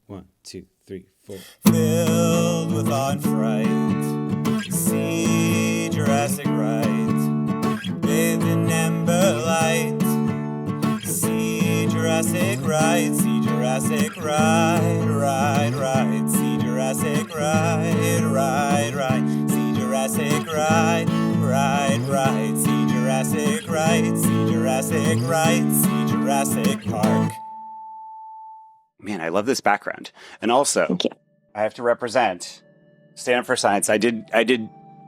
1, 2, 3, 4. Filled with awe and fright, see Jurassic right, bathed in amber light. See Jurassic right, see Jurassic right, right. See Jurassic right, right. See Jurassic right, right. See Jurassic right, see Jurassic right, see Jurassic Park. Man, I love this background. And also, Thank you. I have to represent Stand Up for Science. I did,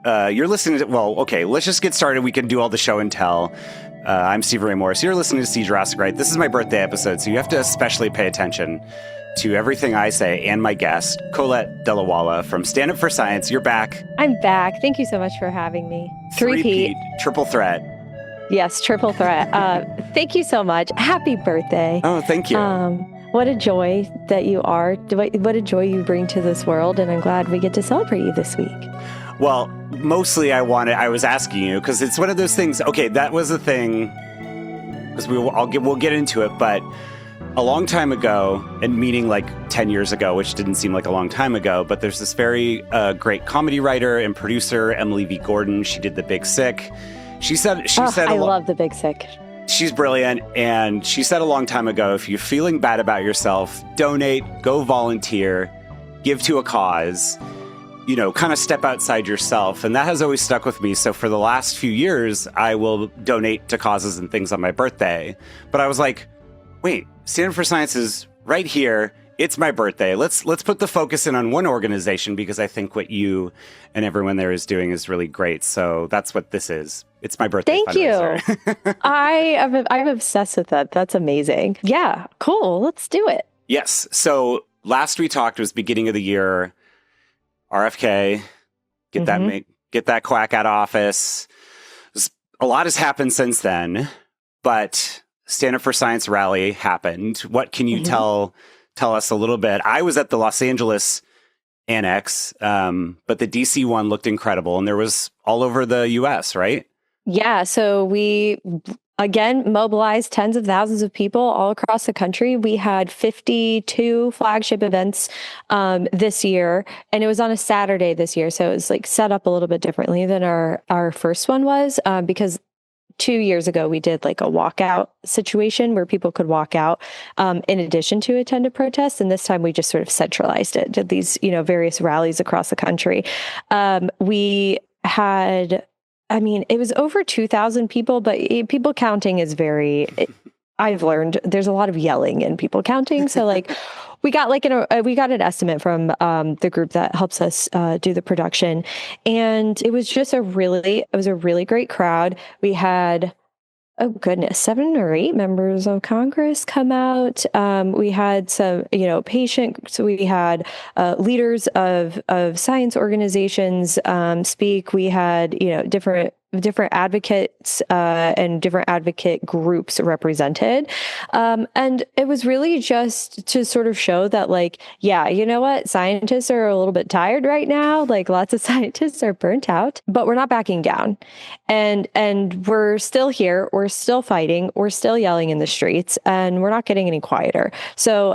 you're listening to, well, okay, let's just get started. We can do all the show and tell. I'm Stephen Ray Morris. You're listening to See Jurassic Right. This is my birthday episode, so you have to especially pay attention to everything I say and my guest, Colette Delawalla from Stand Up for Science. You're back. I'm back. Thank you so much for having me. Three-peat, triple threat. Yes, triple threat. Thank you so much. Happy birthday. Oh, thank you. What a joy that you are. What a joy you bring to this world, and I'm glad we get to celebrate you this week. Well, mostly I was asking you because it's one of those things. Okay, that was the thing. Because we'll get into it, but a long time ago, and meaning like 10 years ago, which didn't seem like a long time ago, but there's this very great comedy writer and producer, Emily V. Gordon. She did The Big Sick. She said I love The Big Sick. She's brilliant, and she said a long time ago, if you're feeling bad about yourself, donate, go volunteer, give to a cause, kind of step outside yourself. And that has always stuck with me. So for the last few years, I will donate to causes and things on my birthday. But I was like, wait, Stand for Science is right here. It's my birthday. Let's put the focus in on one organization because I think what you and everyone there is doing is really great. So that's what this is. It's my birthday. Thank you. I'm obsessed with that. That's amazing. Yeah, cool. Let's do it. Yes. So last we talked was beginning of the year. RFK, get that quack out of office. A lot has happened since then, but Stand Up for Science rally happened. What can you tell us a little bit? I was at the Los Angeles annex, but the DC one looked incredible, and there was all over the U.S., right? Yeah, so we, again, mobilized tens of thousands of people all across the country. We had 52 flagship events this year, and it was on a Saturday this year, so it was like set up a little bit differently than our first one was, because 2 years ago, we did like a walkout situation where people could walk out in addition to attend a protest. And this time we just sort of centralized it, did these, various rallies across the country. We had, it was over 2,000 people, but people counting is I've learned there's a lot of yelling in people counting. So like we got an estimate from the group that helps us do the production, and it was just a really great crowd. We had, oh goodness, 7 or 8 members of Congress come out. We had some, patients. We had leaders of science organizations speak. We had, different advocates and different advocate groups represented. And it was really just to sort of show that, like, yeah, you know what? Scientists are a little bit tired right now. Like, lots of scientists are burnt out, but we're not backing down. And we're still here. We're still fighting. We're still yelling in the streets, and we're not getting any quieter. So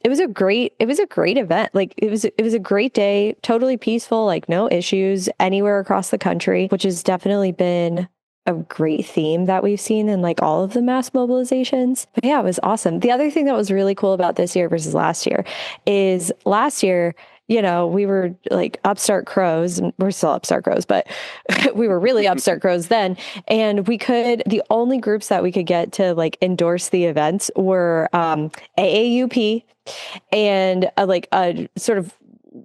it was a great event. Like, it was a great day, totally peaceful, like no issues anywhere across the country, which has definitely been a great theme that we've seen in like all of the mass mobilizations. But yeah, it was awesome. The other thing that was really cool about this year versus last year is last year, we were like upstart crows, and we're still upstart crows, but we were really upstart crows then. And the only groups that we could get to like endorse the events were AAUP and a sort of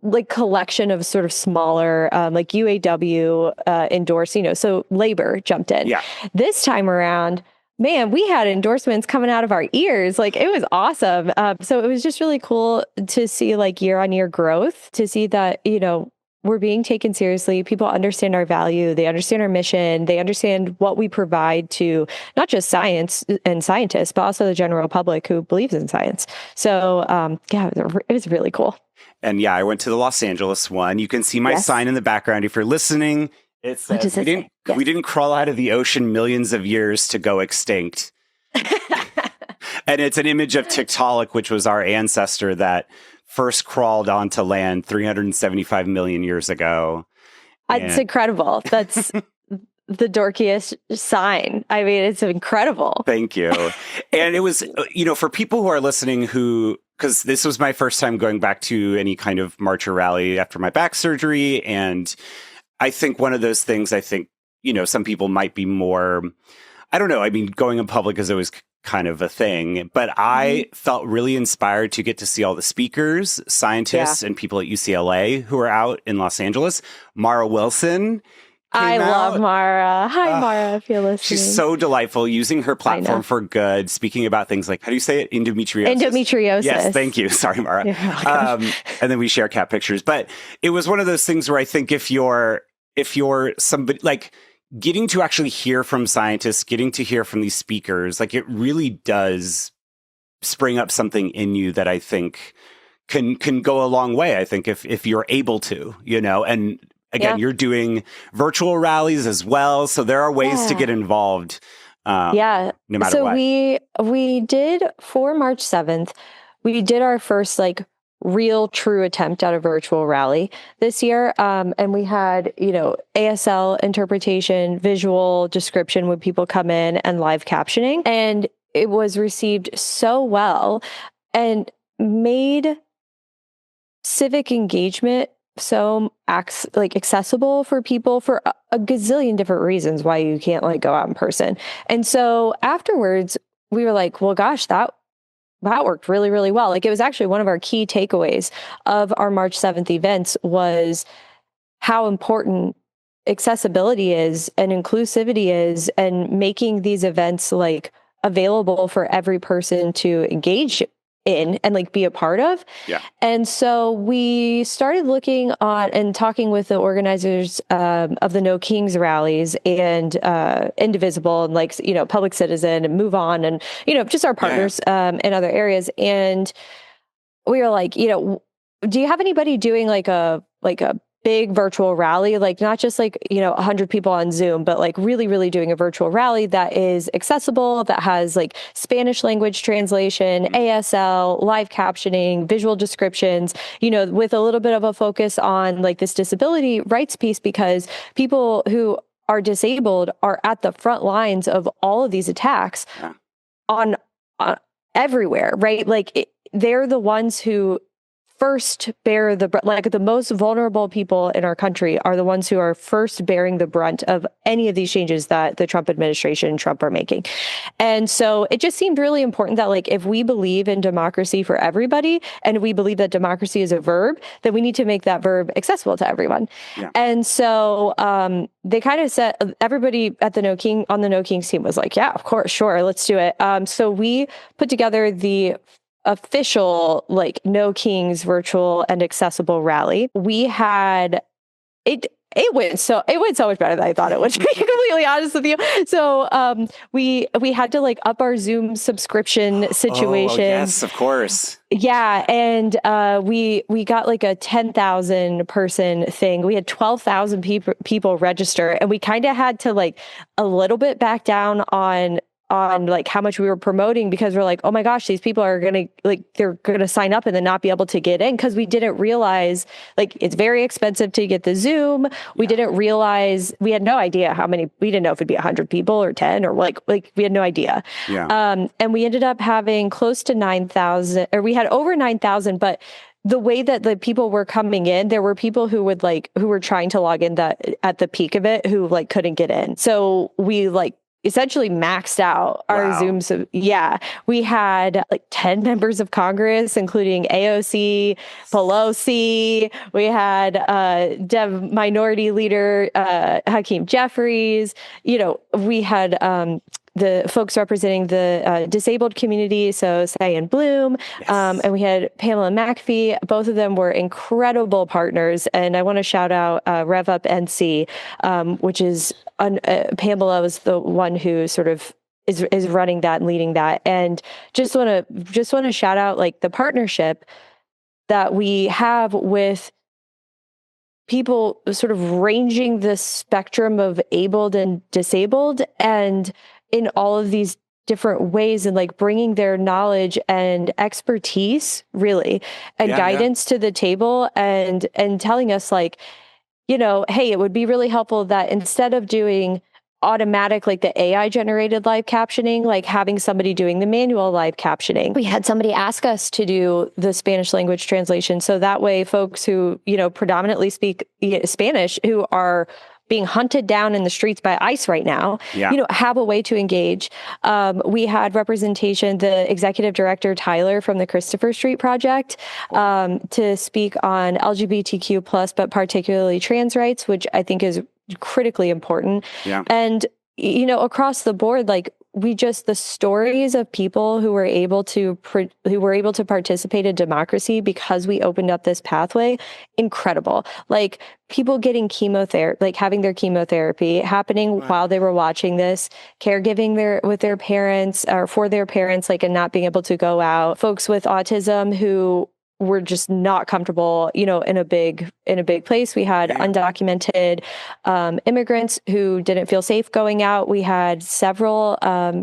like collection of sort of smaller, like UAW endorse, so labor jumped in. Yeah. This time around, man, we had endorsements coming out of our ears. Like, it was awesome. So it was just really cool to see like year on year growth, to see that, we're being taken seriously. People understand our value. They understand our mission. They understand what we provide to not just science and scientists, but also the general public who believes in science. So it was really cool. And yeah, I went to the Los Angeles one. You can see my sign in the background. If you're listening, it says we didn't crawl out of the ocean millions of years to go extinct. And it's an image of Tiktaalik, which was our ancestor that first crawled onto land 375 million years ago. It's incredible. That's the dorkiest sign. I mean, it's incredible. Thank you. And it was, for people who are listening because this was my first time going back to any kind of march or rally after my back surgery. And I think one of those things, some people might be more, I don't know. I mean, going in public is always kind of a thing, but I felt really inspired to get to see all the speakers, scientists, and people at UCLA who are out in Los Angeles. Mara Wilson. I love Mara. Hi, Mara, if you're listening. She's so delightful, using her platform for good, speaking about things like, how do you say it? Endometriosis. Endometriosis. Yes, thank you. Sorry, Mara. And then we share cat pictures. But it was one of those things where I think if you're somebody, like, getting to actually hear from scientists, getting to hear from these speakers, like, it really does spring up something in you that I think can go a long way. I think if you're able to, and again, you're doing virtual rallies as well. So there are ways to get involved. No matter what. We did for March 7th, we did our first real true attempt at a virtual rally this year. And we had, ASL interpretation, visual description when people come in, and live captioning. And it was received so well and made civic engagement so accessible for people for a gazillion different reasons why you can't go out in person. And so afterwards we were like, well, gosh, that worked really, really well. It was actually one of our key takeaways of our March 7th events was how important accessibility is and inclusivity is, and making these events available for every person to engage in and be a part of. Yeah. And so we started looking on and talking with the organizers of the No Kings rallies and Indivisible and Public Citizen and Move On and just our partners in other areas. And we were like, do you have anybody doing a big virtual rally, not just 100 people on Zoom, but really, really doing a virtual rally that is accessible, that has Spanish language translation, ASL, live captioning, visual descriptions, with a little bit of a focus on this disability rights piece, because people who are disabled are at the front lines of all of these attacks on everywhere, right? They're the ones who first bear the most vulnerable people in our country are the ones who are first bearing the brunt of any of these changes that the Trump administration and Trump are making. And so it just seemed really important that if we believe in democracy for everybody, and we believe that democracy is a verb, then we need to make that verb accessible to everyone. Yeah. And so they kind of said, everybody at the No Kings team was like, yeah, of course, sure, let's do it. So we put together the official No Kings virtual and accessible rally. We had it went so much better than I thought it would, to be completely honest with you. So we had to up our Zoom subscription situation. Oh, yes, of course. Yeah, and we got a 10,000 person thing. We had 12,000 people register, and we kind of had to a little bit back down on how much we were promoting, because we're oh my gosh, these people are going to they're going to sign up and then not be able to get in, because we didn't realize it's very expensive to get the Zoom. We didn't realize, we had no idea how many, we didn't know if it'd be 100 people or 10 or we had no idea. Yeah. And we ended up having close to 9,000, or we had over 9,000, but the way that the people were coming in, there were people who would who were trying to log in that at the peak of it, who couldn't get in. So we essentially maxed out our Zoom. So we had 10 members of Congress, including AOC, Pelosi. We had Dev Minority Leader Hakeem Jeffries. We had the folks representing the disabled community, so Cyan Bloom, and we had Pamela McAfee. Both of them were incredible partners, and I want to shout out Rev Up NC, which is Pamela was the one who sort of is running that and leading that, and just want to shout out the partnership that we have with people sort of ranging the spectrum of abled and disabled, and in all of these different ways and like bringing their knowledge and expertise really and guidance to the table and telling us like, you know, hey, it would be really helpful that instead of doing automatic, like the AI generated live captioning, like having somebody doing the manual live captioning. We had somebody ask us to do the Spanish language translation. So that way folks who, you know, predominantly speak Spanish, who are being hunted down in the streets by ICE right now, you know, have a way to engage. We had representation, the executive director, Tyler, from the Christopher Street Project, to speak on LGBTQ plus, but particularly trans rights, which I think is critically important. And, you know, across the board, like the stories of people who were able to participate in democracy because we opened up this pathway, incredible. Like people getting chemotherapy, like having their chemotherapy happening while they were watching this, caregiving with their parents or for their parents, like, and not being able to go out, folks with autism who were just not comfortable, you know, in a big place. We had undocumented immigrants who didn't feel safe going out. We had several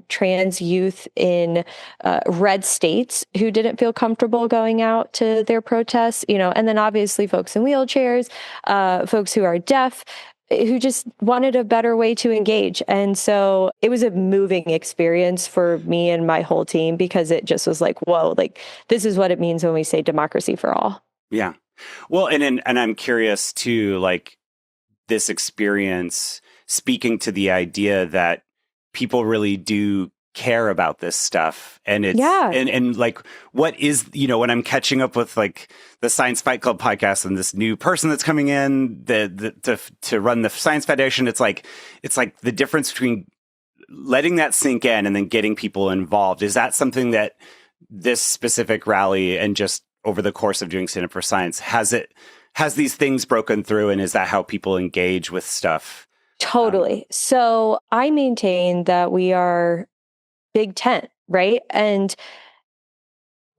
trans youth in red states who didn't feel comfortable going out to their protests, you know, and then obviously folks in wheelchairs, folks who are deaf, who just wanted a better way to engage. And so it was a moving experience for me and my whole team because it just was like, whoa, like this is what it means when we say democracy for all. Yeah. Well, and I'm curious too, like this experience speaking to the idea that people really do care about this stuff. And it's, and like, what is, you know, when I'm catching up with like the Science Fight Club podcast and this new person that's coming in to run the Science Foundation, it's like the difference between letting that sink in and then getting people involved. Is that something that this specific rally and just over the course of doing Stand Up for Science, has these things broken through? And is that how people engage with stuff? Totally. So I maintain that we are big tent, right? And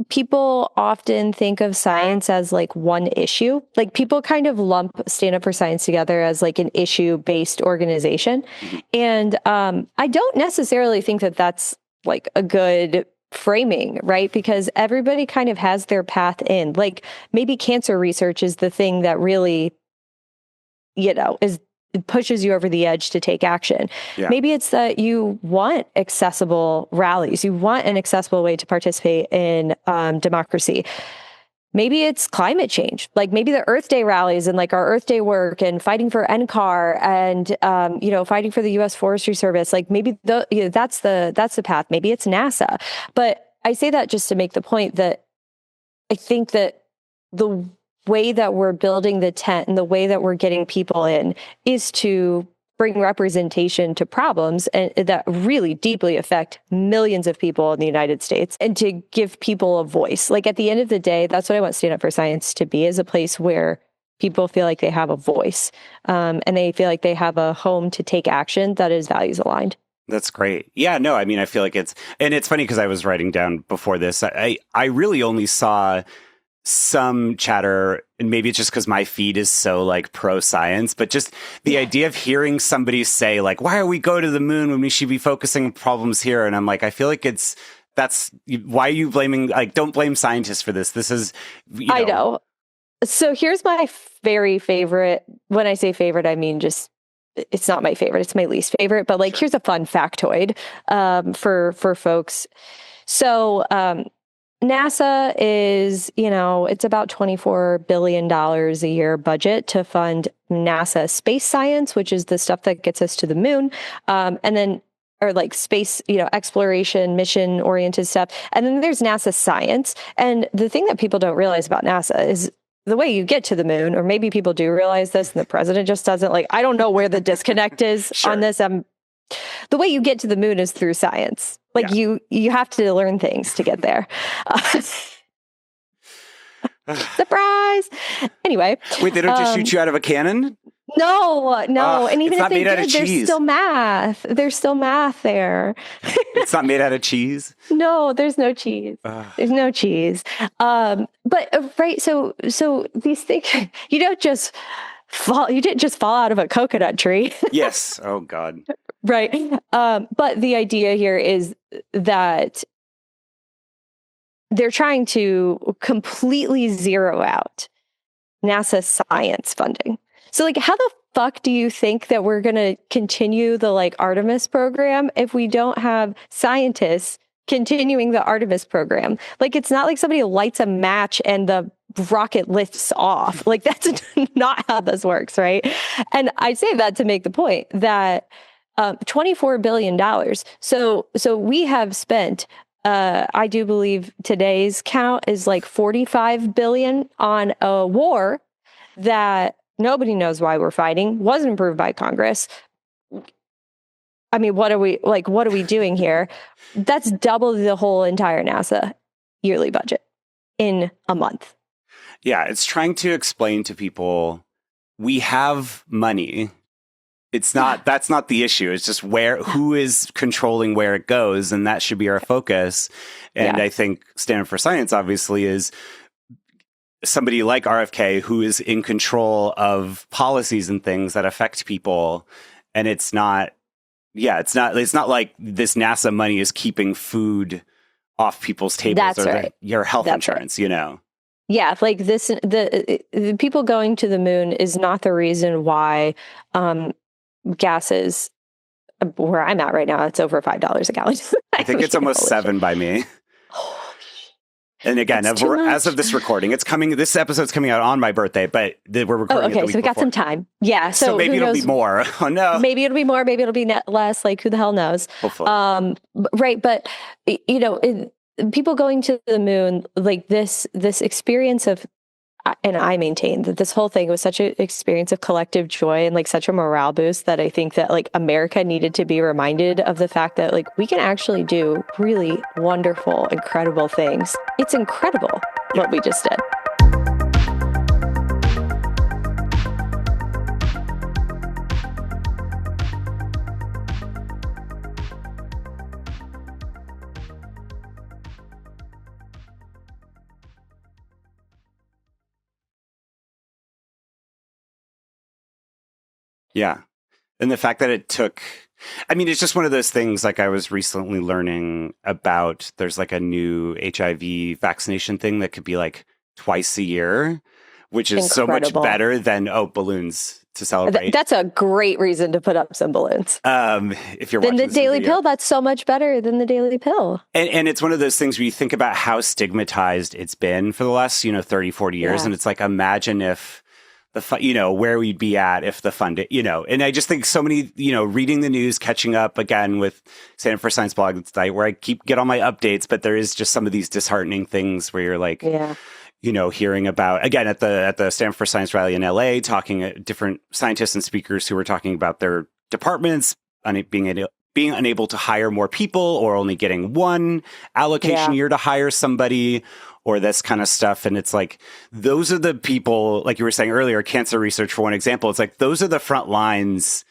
people often think of science as like one issue. Like people kind of lump Stand Up for Science together as like an issue-based organization. And I don't necessarily think that that's like a good framing, right? Because everybody kind of has their path in. Like maybe cancer research is the thing that really, you know, it pushes you over the edge to take action. Maybe it's that you want accessible rallies. You want an accessible way to participate in democracy. Maybe it's climate change. Like maybe the Earth Day rallies and like our Earth Day work and fighting for NCAR and, you know, fighting for the U.S. Forestry Service. Like maybe that's the path. Maybe it's NASA. But I say that just to make the point that I think that the way that we're building the tent and the way that we're getting people in is to bring representation to problems and that really deeply affect millions of people in the United States and to give people a voice. Like at the end of the day, that's what I want Stand Up for Science to be, is a place where people feel like they have a voice and they feel like they have a home to take action that is values aligned. That's great. Yeah, no, I mean, I feel like it's funny because I was writing down before this, I really only saw some chatter, and maybe it's just because my feed is so like pro science, but just the idea of hearing somebody say like, why are we go to the moon when we should be focusing on problems here? And I'm like, I feel like that's why are you blaming, like, don't blame scientists for this. This is, I know. So here's my very favorite. When I say favorite, I mean, just, it's not my favorite. It's my least favorite, but like, here's a fun factoid for folks. So, NASA is, you know, it's about $24 billion a year budget to fund NASA space science, which is the stuff that gets us to the moon. And then, or like space, you know, exploration, mission oriented stuff. And then there's NASA science. And the thing that people don't realize about NASA is the way you get to the moon, or maybe people do realize this and the president just doesn't, like, I don't know where the disconnect is on this. The way you get to the moon is through science. Like you have to learn things to get there. Surprise! Anyway. Wait, they don't just shoot you out of a cannon? No. And even if they did, there's still math. There's still math there. It's not made out of cheese? No, there's no cheese. There's no cheese. But right, so these things, you didn't just fall out of a coconut tree. Yes. Oh God. Right. But the idea here is that they're trying to completely zero out NASA science funding. So like, how the fuck do you think that we're going to continue the like Artemis program if we don't have scientists continuing the Artemis program? Like, it's not like somebody lights a match and the rocket lifts off. Like, that's not how this works, right? And I say that to make the point that $24 billion. So we have spent, I do believe today's count is like 45 billion on a war that nobody knows why we're fighting, wasn't approved by Congress. I mean, what are we doing here? That's double the whole entire NASA yearly budget in a month. Yeah, it's trying to explain to people we have money. It's not, that's not the issue. It's just who is controlling where it goes, and that should be our focus. And I think Stand for Science obviously is somebody like RFK who is in control of policies and things that affect people. And it's not like this NASA money is keeping food off people's tables. That's right. Your health insurance, you know? Yeah, like the people going to the moon is not the reason why gases, where I'm at right now, it's over $5 a gallon. I think it's almost $7 by me. And again, as of this recording, this episode's coming out on my birthday, but we're recording it the week so we got before. some time. Yeah. So maybe it'll be more. Oh no. Maybe it'll be more, maybe it'll be less, like who the hell knows? Hopefully. Right. But, you know, people going to the moon, like this experience of, and I maintain that this whole thing was such an experience of collective joy and like such a morale boost that I think that like America needed to be reminded of the fact that like we can actually do really wonderful, incredible things. It's incredible what we just did. Yeah. And the fact that it took, I mean, it's just one of those things, like I was recently learning about, there's like a new HIV vaccination thing that could be like twice a year, which is so much better than, balloons to celebrate. That's a great reason to put up some balloons. If you're watching the Daily Pill, that's so much better than the Daily Pill. And it's one of those things where you think about how stigmatized it's been for the last, 30, 40 years. And it's like, imagine if where we'd be at if the fund, and I just think so many, reading the news, catching up again with Stand for Science blog site where I get all my updates, but there is just some of these disheartening things where you're like, hearing about, again, at the Stand for Science rally in LA, talking at different scientists and speakers who were talking about their departments being unable to hire more people or only getting one allocation year to hire somebody, or this kind of stuff. And it's like, those are the people, like you were saying earlier, cancer research for one example. It's like, those are the front lines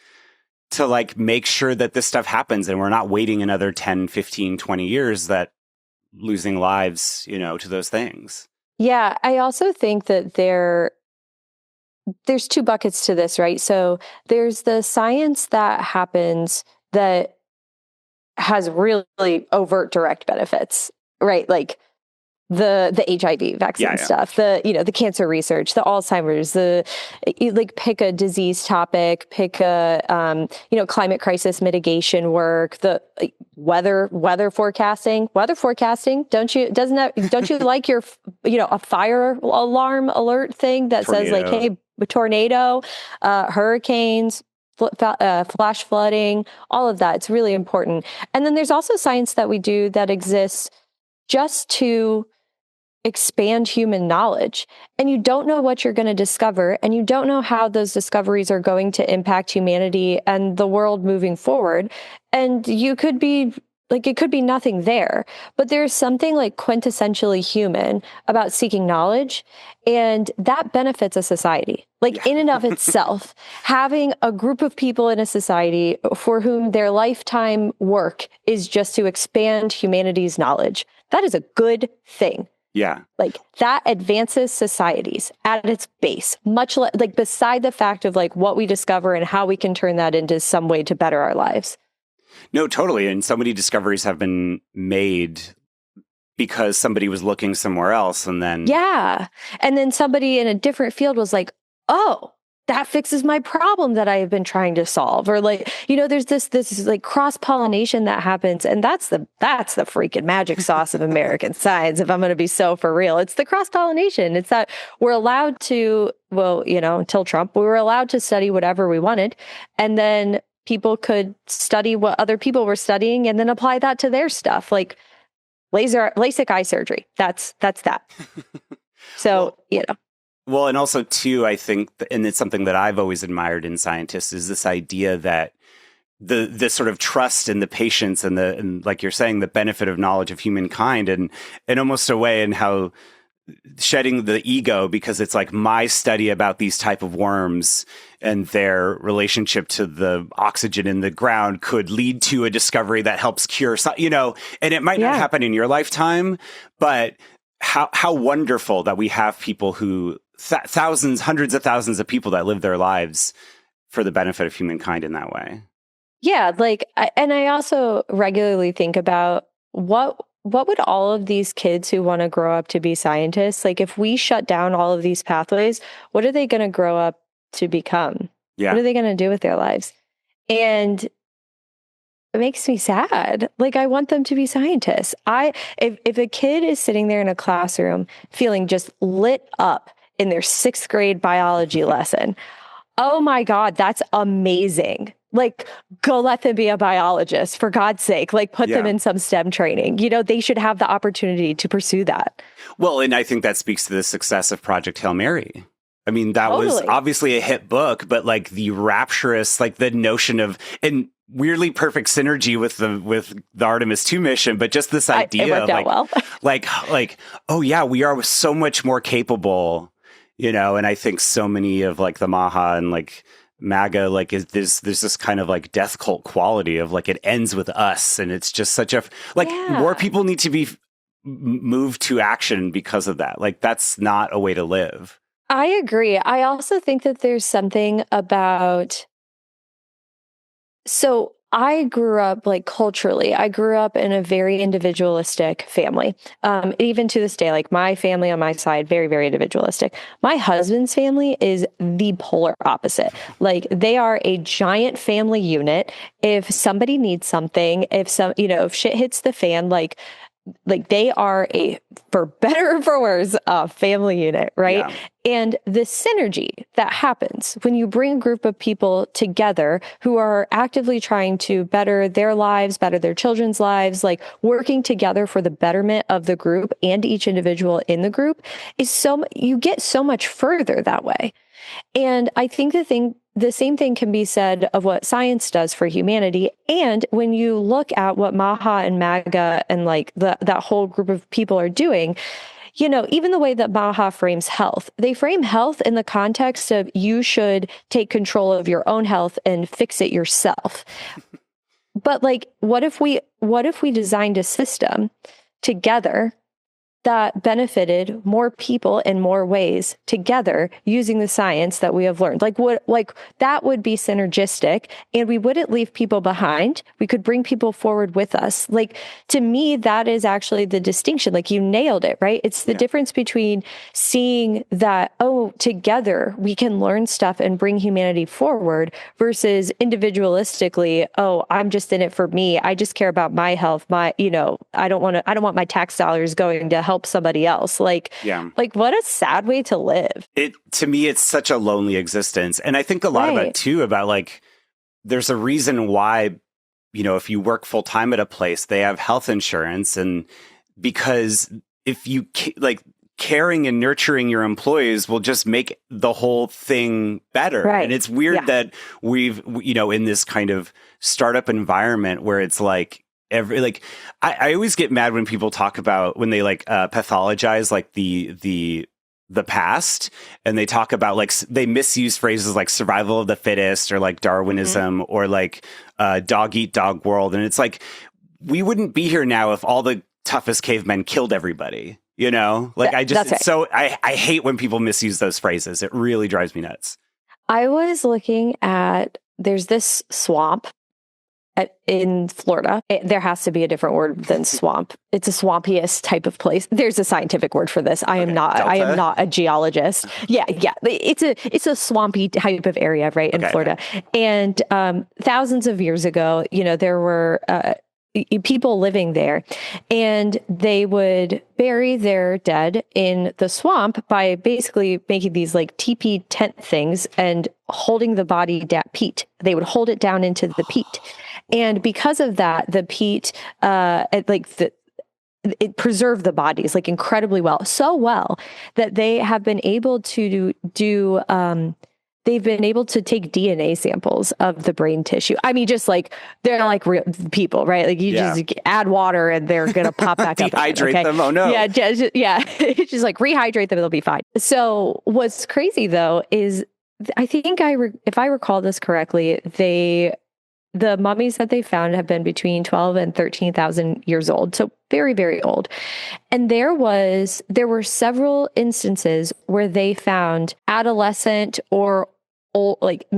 to like make sure that this stuff happens. And we're not waiting another 10, 15, 20 years that losing lives, to those things. Yeah. I also think that there's two buckets to this, right? So there's the science that happens that has really overt direct benefits, right? Like the HIV vaccine stuff, the cancer research, the Alzheimer's, pick a disease topic, pick a, climate crisis mitigation work, the weather forecasting, don't you like your, a fire alarm alert thing that says like, hey, tornado, hurricanes, flash flooding, all of that. It's really important. And then there's also science that we do that exists just to expand human knowledge. And you don't know what you're going to discover, and you don't know how those discoveries are going to impact humanity and the world moving forward. And you could be like, it could be nothing there, but there's something like quintessentially human about seeking knowledge, and that benefits a society. Like in and of itself, having a group of people in a society for whom their lifetime work is just to expand humanity's knowledge, that is a good thing. Yeah. Like that advances societies at its base, like beside the fact of like what we discover and how we can turn that into some way to better our lives. No, totally. And so many discoveries have been made because somebody was looking somewhere else. And then, yeah. And then somebody in a different field was like, oh, that fixes my problem that I have been trying to solve. Or like, there's this like cross-pollination that happens. And that's the freaking magic sauce of American science. If I'm going to be so for real, it's the cross-pollination. It's that we're allowed to, until Trump, we were allowed to study whatever we wanted. And then people could study what other people were studying and then apply that to their stuff. Like LASIK eye surgery. That's that. So, Well, and also, too, I think, and it's something that I've always admired in scientists, is this idea that the sort of trust and the patience and like you're saying, the benefit of knowledge of humankind and almost a way in how shedding the ego, because it's like my study about these type of worms and their relationship to the oxygen in the ground could lead to a discovery that helps cure, and it might not happen in your lifetime, but how wonderful that we have people who thousands, hundreds of thousands of people that live their lives for the benefit of humankind in that way. Yeah. Like, and I also regularly think about what would all of these kids who want to grow up to be scientists, like if we shut down all of these pathways, what are they going to grow up to become? Yeah. What are they going to do with their lives? And it makes me sad. Like I want them to be scientists. If a kid is sitting there in a classroom feeling just lit up in their 6th grade biology lesson, oh my God, that's amazing. Like, go let them be a biologist, for God's sake. Like, put them in some STEM training. They should have the opportunity to pursue that. Well, and I think that speaks to the success of Project Hail Mary. I mean, that was obviously a hit book, but like the rapturous, like the notion of, and weirdly perfect synergy with the Artemis 2 mission, but just this idea it worked of out well. like, oh yeah, we are so much more capable, and I think so many of like the Maha and like MAGA, like there's this kind of like death cult quality of like it ends with us, and it's just such a more people need to be moved to action because of that. Like that's not a way to live. I agree. I also think that there's something about, so I grew up like culturally, I grew up in a very individualistic family. Even to this day, like my family on my side, very, very individualistic. My husband's family is the polar opposite. Like they are a giant family unit. If somebody needs something, if shit hits the fan, like they are for better or for worse, a family unit, right? Yeah. And the synergy that happens when you bring a group of people together who are actively trying to better their lives, better their children's lives, like working together for the betterment of the group and each individual in the group you get so much further that way. And I think the same thing can be said of what science does for humanity. And when you look at what Maha and MAGA and like that whole group of people are doing, even the way that Maha frames health, they frame health in the context of you should take control of your own health and fix it yourself. But like, what if we designed a system together that benefited more people in more ways together using the science that we have learned? Like that would be synergistic, and we wouldn't leave people behind. We could bring people forward with us. Like to me, that is actually the distinction. Like you nailed it, right? It's the difference between seeing that, together we can learn stuff and bring humanity forward versus individualistically, I'm just in it for me. I just care about my health. I don't want my tax dollars going to help somebody else. Like what a sad way to live. To me, it's such a lonely existence. And I think a lot about too, about like, there's a reason why, if you work full time at a place, they have health insurance. And because if you like caring and nurturing your employees will just make the whole thing better. Right. And it's weird that we've, in this kind of startup environment where it's like, I always get mad when people talk about when they like pathologize like the past, and they talk about like they misuse phrases like survival of the fittest or like Darwinism or like dog eat dog world, and it's like we wouldn't be here now if all the toughest cavemen killed everybody. You know, like I just, That's right. I hate when people misuse those phrases. It really drives me nuts. I was looking at, there's this swamp in Florida. There has to be a different word than swamp. It's a swampiest type of place. There's a scientific word for this. I am not a geologist. Yeah. It's a swampy type of area, right, in Florida. And thousands of years ago, there were people living there, and they would bury their dead in the swamp by basically making these like teepee tent things and holding the body peat. They would hold it down into the peat. And because of that, the peat, it preserved the bodies like incredibly well, so well that they have been able to they've been able to take DNA samples of the brain tissue. I mean, just like they're like real people, right? Like you just add water and they're going to pop back up. Dehydrate them. Oh no. Yeah. Just like rehydrate them. They'll be fine. So what's crazy though, is I think if I recall this correctly, the mummies that they found have been between 12 and 13,000 years old. So very, very old. And there were several instances where they found adolescent or old, like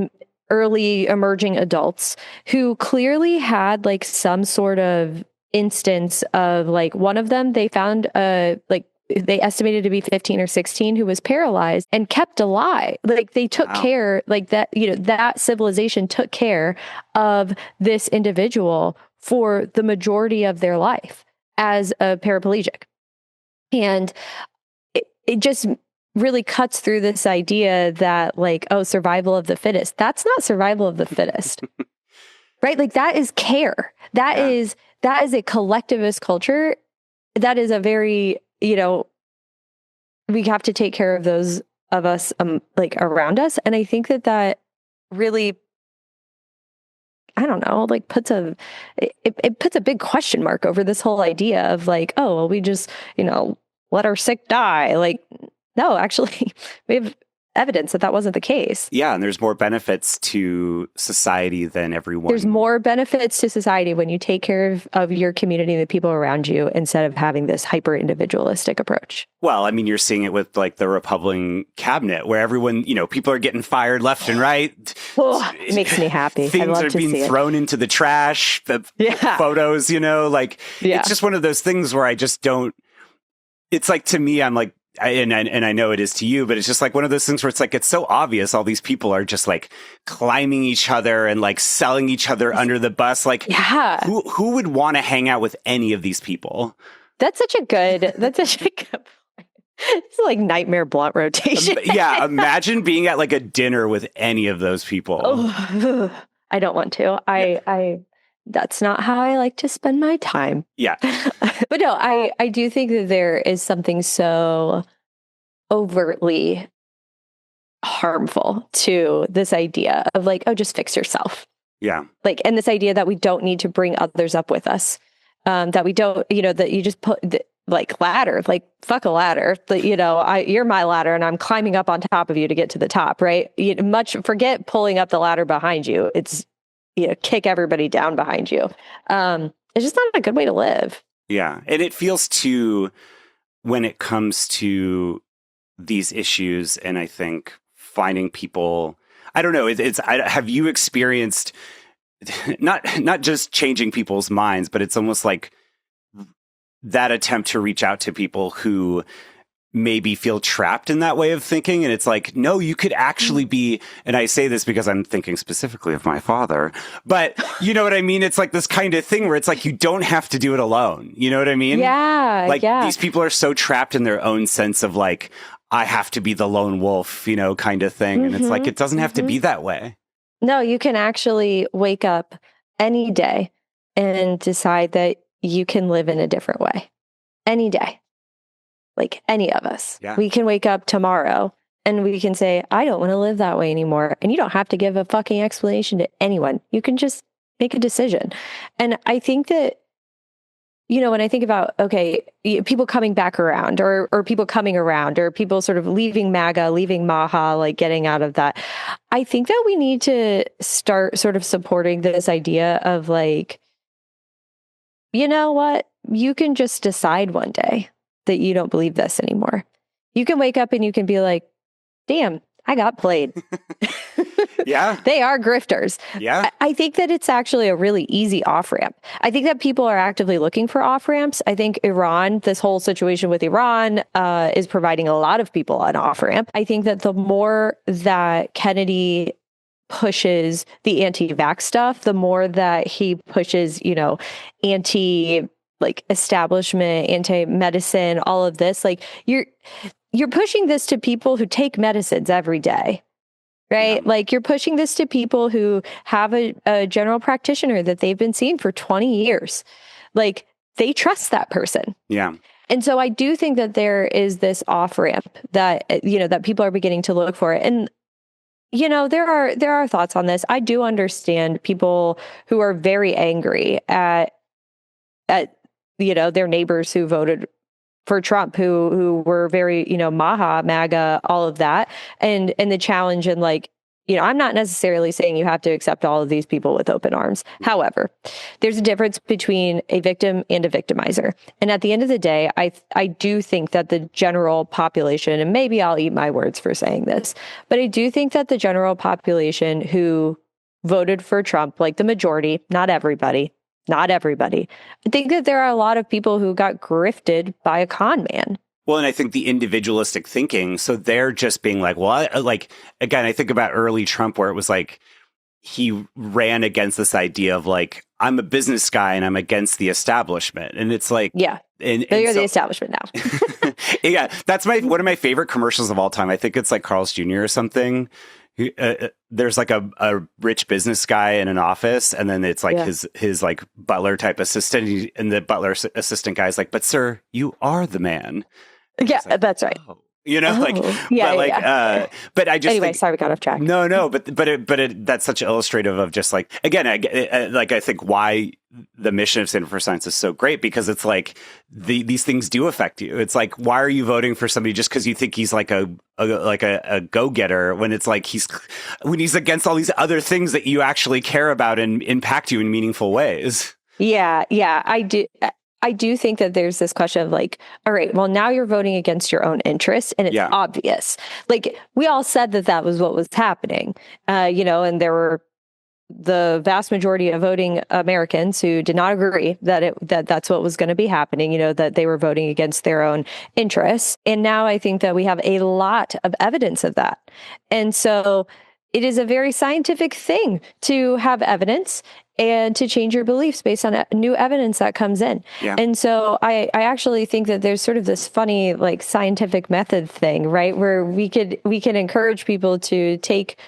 early emerging adults who clearly had like some sort of instance of like, one of them, they found they estimated to be 15 or 16 who was paralyzed and kept alive. Like they took care, like that, that civilization took care of this individual for the majority of their life as a paraplegic. And it just really cuts through this idea that like, oh, survival of the fittest. That's not survival of the fittest, right? Like that is care. That is a collectivist culture. That is a very, we have to take care of those of us like around us. And I think that really, I don't know, like it puts a big question mark over this whole idea of like, oh, well, we just, let our sick die. Like, no, actually we have evidence that wasn't the case. Yeah. And there's more benefits to society than everyone. There's more benefits to society when you take care of your community and the people around you instead of having this hyper individualistic approach. Well, I mean, you're seeing it with like the Republican cabinet where everyone, people are getting fired left and right. Oh, it makes me happy. Things are being thrown into the trash, the photos, it's just one of those things where I just don't, it's like, to me, I'm like, and I know it is to you, but it's just like one of those things where it's like, it's so obvious. All these people are just like climbing each other and like selling each other under the bus. Like, who would want to hang out with any of these people? That's such a good point. It's like nightmare blunt rotation. Yeah. Imagine being at like a dinner with any of those people. Oh, I don't want to. That's not how I like to spend my time. Yeah. But no, I do think that there is something so overtly harmful to this idea of like, oh, just fix yourself. Yeah. Like, and this idea that we don't need to bring others up with us. That we don't, that you just put like ladder, like fuck a ladder. You're my ladder and I'm climbing up on top of you to get to the top, right? Forget pulling up the ladder behind you. It's, kick everybody down behind you. It's just not a good way to live. Yeah. And it feels when it comes to these issues, and I think finding people, I don't know, have you experienced not just changing people's minds, but it's almost like that attempt to reach out to people who maybe feel trapped in that way of thinking. And it's like, no, you could actually be, and I say this because I'm thinking specifically of my father, but you know what I mean? It's like this kind of thing where it's like, you don't have to do it alone. You know what I mean? Yeah. Like these people are so trapped in their own sense of like, I have to be the lone wolf, kind of thing. And it's like, it doesn't have to be that way. No, you can actually wake up any day and decide that you can live in a different way. Any day. Like any of us, we can wake up tomorrow and we can say, I don't want to live that way anymore. And you don't have to give a fucking explanation to anyone. You can just make a decision. And I think that, when I think about, okay, people coming back around or people coming around or people sort of leaving MAGA, leaving Maha, like getting out of that, I think that we need to start sort of supporting this idea of like, you know what? You can just decide one day that you don't believe this anymore. You can wake up and you can be like, damn, I got played. Yeah. They are grifters. Yeah. I think that it's actually a really easy off ramp. I think that people are actively looking for off ramps. I think Iran, this whole situation with Iran, is providing a lot of people an off ramp. I think that the more that Kennedy pushes the anti-vax stuff, the more that he pushes, anti like establishment, anti-medicine, all of this, like you're pushing this to people who take medicines every day. Right? Yeah. Like you're pushing this to people who have a general practitioner that they've been seeing for 20 years. Like they trust that person. Yeah. And so I do think that there is this off ramp that, that people are beginning to look for. And, there are thoughts on this. I do understand people who are very angry at their neighbors who voted for Trump, who were very, Maha, MAGA, all of that. And the challenge and I'm not necessarily saying you have to accept all of these people with open arms. However, there's a difference between a victim and a victimizer. And at the end of the day, I do think that the general population, and maybe I'll eat my words for saying this, but I do think that the general population who voted for Trump, like the majority, not everybody, I think that there are a lot of people who got grifted by a con man. Well, and I think the individualistic thinking, so they're just being like, well, again, I think about early Trump where it was like he ran against this idea of like, I'm a business guy and I'm against the establishment. And it's like, yeah, and you're the establishment now. Yeah, that's one of my favorite commercials of all time. I think it's like Carl's Jr. or something. There's like a rich business guy in an office, and then it's like his like butler type assistant, and the butler assistant guy is like, "But sir, you are the man." Yeah, like, that's right. Oh. But I just anyway, sorry, we got off track. No, but that's such illustrative of just like, again, I think why the mission of Center for Science is so great, because it's like these things do affect you. It's like, why are you voting for somebody just because you think he's like a go-getter, when it's like when he's against all these other things that you actually care about and impact you in meaningful ways? Yeah, I do think that there's this question of like, all right, well, now you're voting against your own interests, and it's obvious. Like we all said that was what was happening, and there were the vast majority of voting Americans who did not agree that that's what was going to be happening, that they were voting against their own interests. And now I think that we have a lot of evidence of that. And so it is a very scientific thing to have evidence and to change your beliefs based on new evidence that comes in. Yeah. And so I actually think that there's sort of this funny like scientific method thing, right? Where we can encourage people to take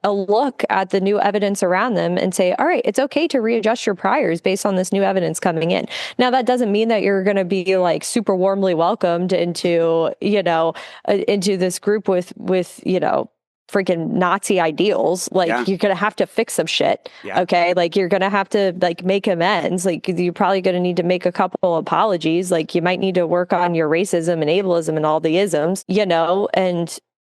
a look at the new evidence around them and say, all right, it's okay to readjust your priors based on this new evidence coming in. Now, that doesn't mean that you're going to be like super warmly welcomed into this group with freaking Nazi ideals. Like you're going to have to fix some shit. Yeah. Okay. Like you're going to have to like make amends. Like you're probably going to need to make a couple apologies. Like you might need to work on your racism and ableism and all the isms,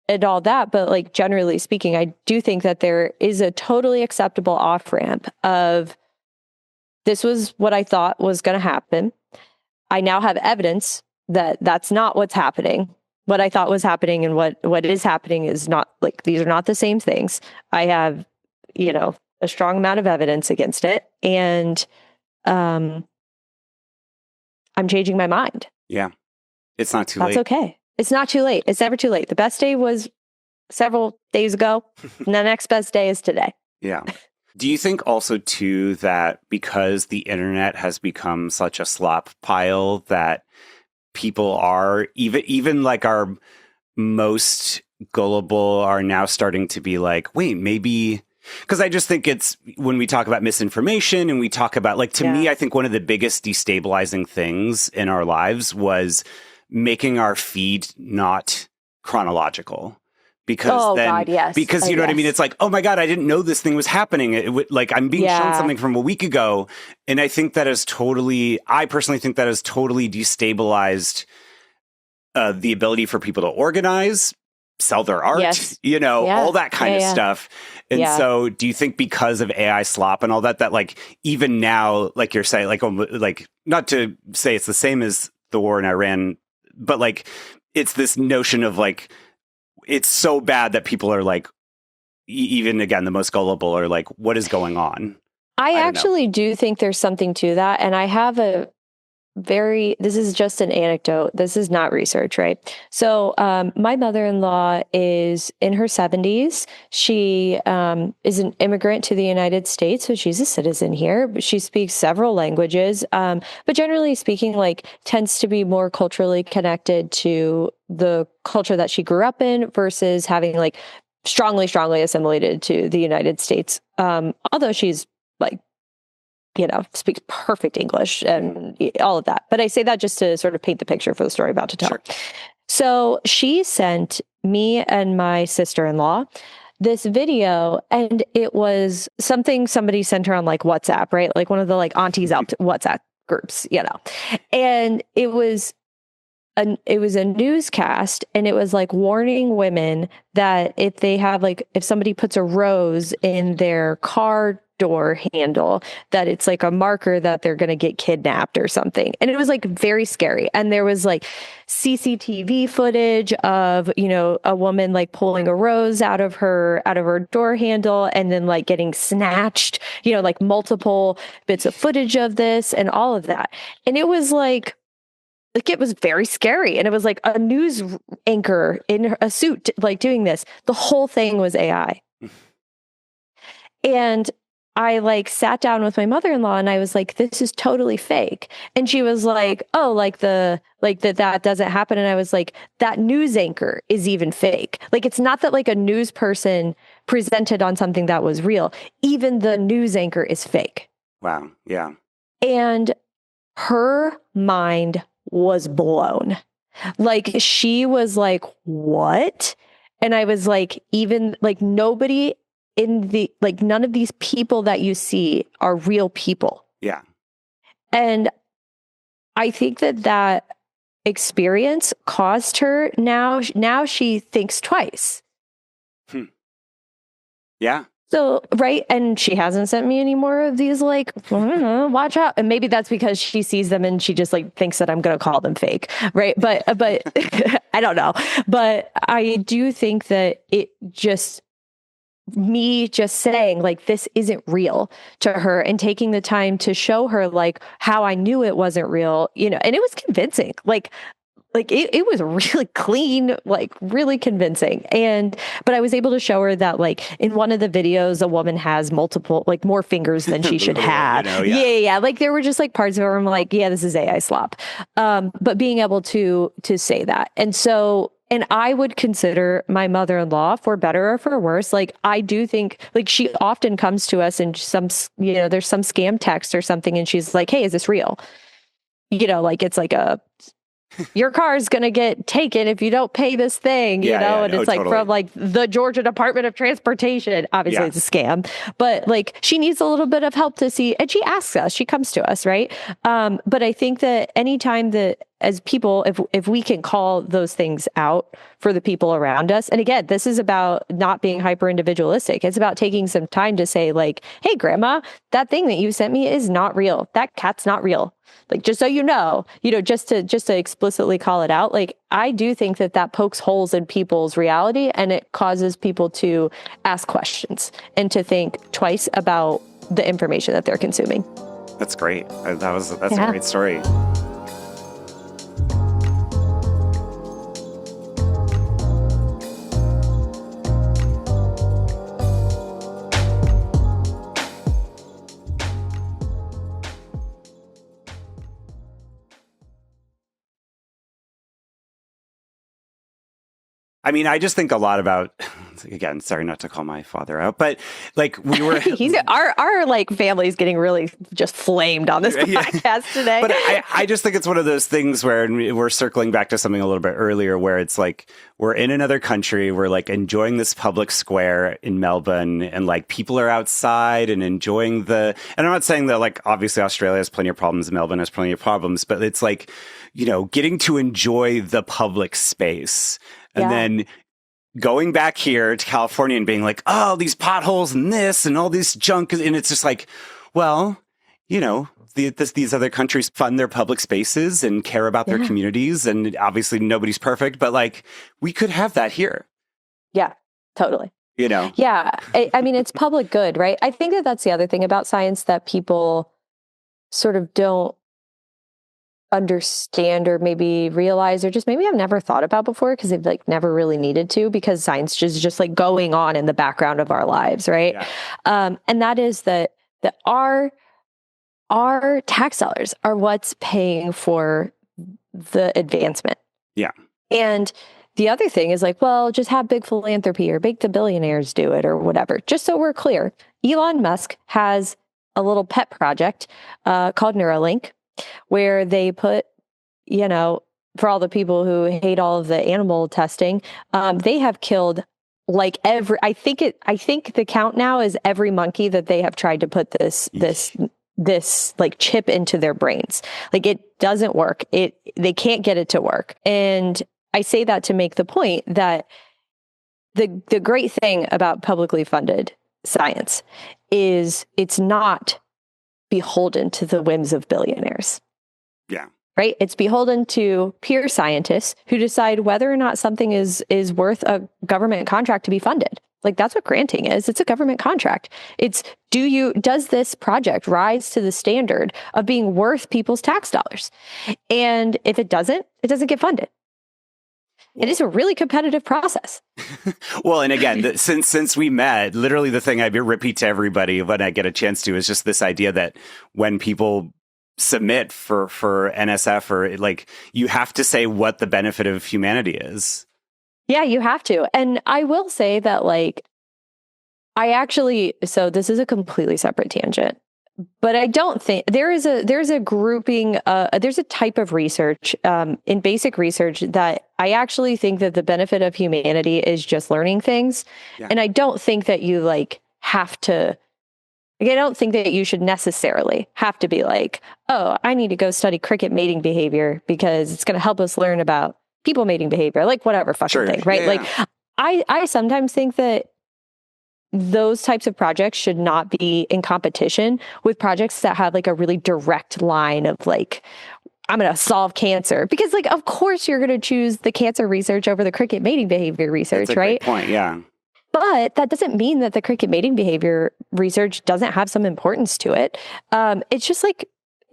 and all that. But like generally speaking, I do think that there is a totally acceptable off ramp of this was what I thought was going to happen. I now have evidence that that's not what's happening. What I thought was happening and what is happening is not, like, these are not the same things. I have, a strong amount of evidence against it. And I'm changing my mind. Yeah. It's not too late. That's okay. It's not too late. It's never too late. The best day was several days ago, and the next best day is today. Yeah. Do you think also, too, that because the internet has become such a slop pile that people are, even like our most gullible, are now starting to be like, wait, maybe... Because I just think it's, when we talk about misinformation and we talk about, like, to me, I think one of the biggest destabilizing things in our lives was making our feed not chronological. Because because you know what I mean? It's like, oh my God, I didn't know this thing was happening. Like I'm being shown something from a week ago. And I think that I personally think that has totally destabilized the ability for people to organize, sell their art, all that kind of stuff. And so do you think because of AI slop and all that like even now, like you're saying, like not to say it's the same as the war in Iran, but like it's this notion of like it's so bad that people are like even again the most gullible are like, what is going on? I actually do think there's something to that, and I have this is just an anecdote. This is not research, right? So, my mother-in-law is in her 70s. She is an immigrant to the United States, so she's a citizen here. But she speaks several languages, but generally speaking, like tends to be more culturally connected to the culture that she grew up in versus having like strongly assimilated to the United States. Although she's like, speaks perfect English and all of that. But I say that just to sort of paint the picture for the story I'm about to tell. Sure. So she sent me and my sister-in-law this video, and it was something somebody sent her on like WhatsApp, right? Like one of the like aunties out WhatsApp groups, and it was a newscast, and it was like warning women that if somebody puts a rose in their car door handle, that it's like a marker that they're going to get kidnapped or something. And it was like very scary. And there was like CCTV footage of, a woman like pulling a rose out of her door handle and then like getting snatched, like multiple bits of footage of this and all of that. And it was like it was very scary. And it was like a news anchor in a suit, like doing this. The whole thing was AI. And I like sat down with my mother-in-law and I was like, this is totally fake. And she was like, oh, that doesn't happen. And I was like, that news anchor is even fake. Like, it's not that like a news person presented on something that was real. Even the news anchor is fake. Wow. Yeah. And her mind was blown. Like, she was like, what? And I was like, even like nobody none of these people that you see are real people. Yeah. And I think that experience caused her now she thinks twice. Yeah. So, right. And she hasn't sent me any more of these, like, watch out. And maybe that's because she sees them and she just like thinks that I'm going to call them fake. Right. But I don't know. But I do think that me just saying like, this isn't real to her and taking the time to show her like how I knew it wasn't real, and it was convincing. Like it was really clean, like really convincing. But I was able to show her that like in one of the videos, a woman has multiple, like more fingers than she should have. Yeah. Like there were just like parts of her I'm like, yeah, this is AI slop. But being able to say that. And I would consider my mother-in-law, for better or for worse, like I do think like she often comes to us and there's some scam text or something. And she's like, hey, is this real? Like it's like your car is going to get taken if you don't pay this thing, and it's like totally. From like the Georgia Department of Transportation. Obviously it's a scam, but like she needs a little bit of help to see, and she asks us, she comes to us. Right. But I think that anytime that as people, if we can call those things out for the people around us, and again, this is about not being hyper individualistic. It's about taking some time to say like, hey, grandma, that thing that you sent me is not real. That cat's not real. Like, just so just to explicitly call it out. Like, I do think that pokes holes in people's reality, and it causes people to ask questions and to think twice about the information that they're consuming. That's great. That's a great story. I mean, I just think a lot about, again, sorry not to call my father out, but like we were... our like family's getting really just flamed on this podcast today. But I just think it's one of those things where we're circling back to something a little bit earlier where it's like, we're in another country, we're like enjoying this public square in Melbourne, and like people are outside and enjoying and I'm not saying that like, obviously Australia has plenty of problems, Melbourne has plenty of problems, but it's like, getting to enjoy the public space. And then going back here to California and being like, oh, these potholes and this and all this junk. And it's just like, well, these other countries fund their public spaces and care about their communities. And obviously nobody's perfect, but like we could have that here. Yeah, totally. You know? Yeah. I mean, it's public good, right? I think that that's the other thing about science that people sort of don't understand or maybe realize or just maybe I've never thought about before because they've like never really needed to because science is just like going on in the background of our lives, right? Yeah. And that is that our tax dollars are what's paying for the advancement. Yeah. And the other thing is like, well, just have big philanthropy or make the billionaires do it or whatever. Just so we're clear, Elon Musk has a little pet project called Neuralink, where they put, you know, for all the people who hate all of the animal testing, they have killed like I think the count now is every monkey that they have tried to put this like chip into their brains. Like it doesn't work. They can't get it to work. And I say that to make the point that the great thing about publicly funded science is it's not beholden to the whims of billionaires. Yeah. Right? It's beholden to pure scientists who decide whether or not something is worth a government contract to be funded. Like that's what granting is. It's a government contract. It's does this project rise to the standard of being worth people's tax dollars? And if it doesn't get funded. It is a really competitive process. Well, and again, since we met, literally the thing I repeat to everybody when I get a chance to is just this idea that when people submit for NSF or like, you have to say what the benefit of humanity is. Yeah, you have to. And I will say that like, so this is a completely separate tangent. But I don't think there's a grouping, there's a type of research in basic research that I actually think that the benefit of humanity is just learning things. Yeah. And I don't think that you like have to, I don't think that you should necessarily have to be like, oh, I need to go study cricket mating behavior because it's going to help us learn about people mating behavior, like whatever fucking thing, right? Yeah. Like I sometimes think that those types of projects should not be in competition with projects that have like a really direct line of like, I'm going to solve cancer because like, of course you're going to choose the cancer research over the cricket mating behavior research, that's a right? Great point. Yeah. But that doesn't mean that the cricket mating behavior research doesn't have some importance to it.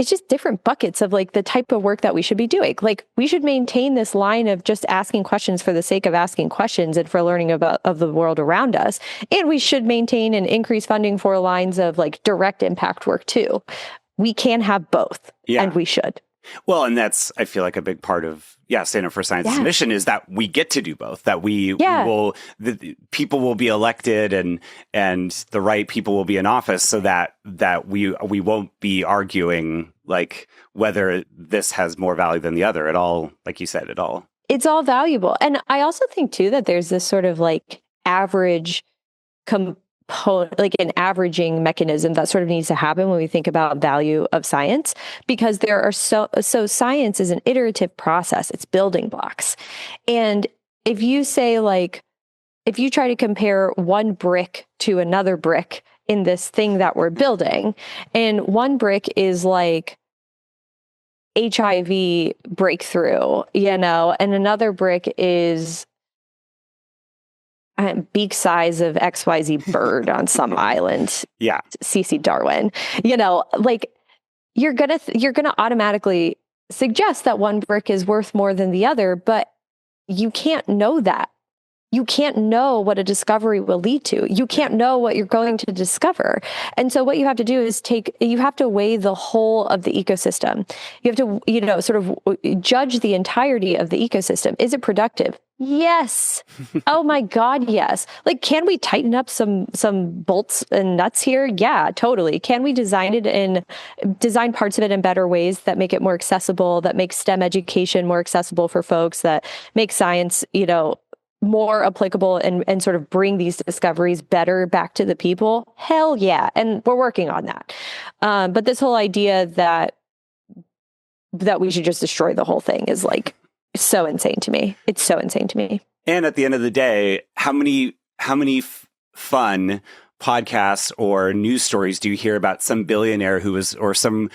It's just different buckets of like the type of work that we should be doing. Like we should maintain this line of just asking questions for the sake of asking questions and for learning of the world around us. And we should maintain and increase funding for lines of like direct impact work too. We can have both and we should. Well, and that's, I feel like a big part of, Stand Up for Science's mission is that we get to do both, that people will be elected and the right people will be in office so that we won't be arguing like whether this has more value than the other at all. Like you said, at all. It's all valuable. And I also think too, that there's this sort of like average like an averaging mechanism that sort of needs to happen when we think about value of science, because there are so science is an iterative process. It's building blocks. And if you say like, if you try to compare one brick to another brick in this thing that we're building, and one brick is like HIV breakthrough, and another brick is beak size of XYZ bird on some island. Yeah. CC Darwin. Like you're going to automatically suggest that one brick is worth more than the other, but you can't know that. You can't know what a discovery will lead to. You can't know what you're going to discover. And so what you have to do is you have to weigh the whole of the ecosystem. You have to, sort of judge the entirety of the ecosystem. Is it productive? Yes. Oh my God, yes. Like, can we tighten up some bolts and nuts here? Yeah, totally. Can we design parts of it in better ways that make it more accessible, that make STEM education more accessible for folks, that make science, more applicable and sort of bring these discoveries better back to the people? Hell yeah. And we're working on that. But this whole idea that we should just destroy the whole thing is like so insane to me. It's so insane to me. And at the end of the day, how many fun podcasts or news stories do you hear about some billionaire or some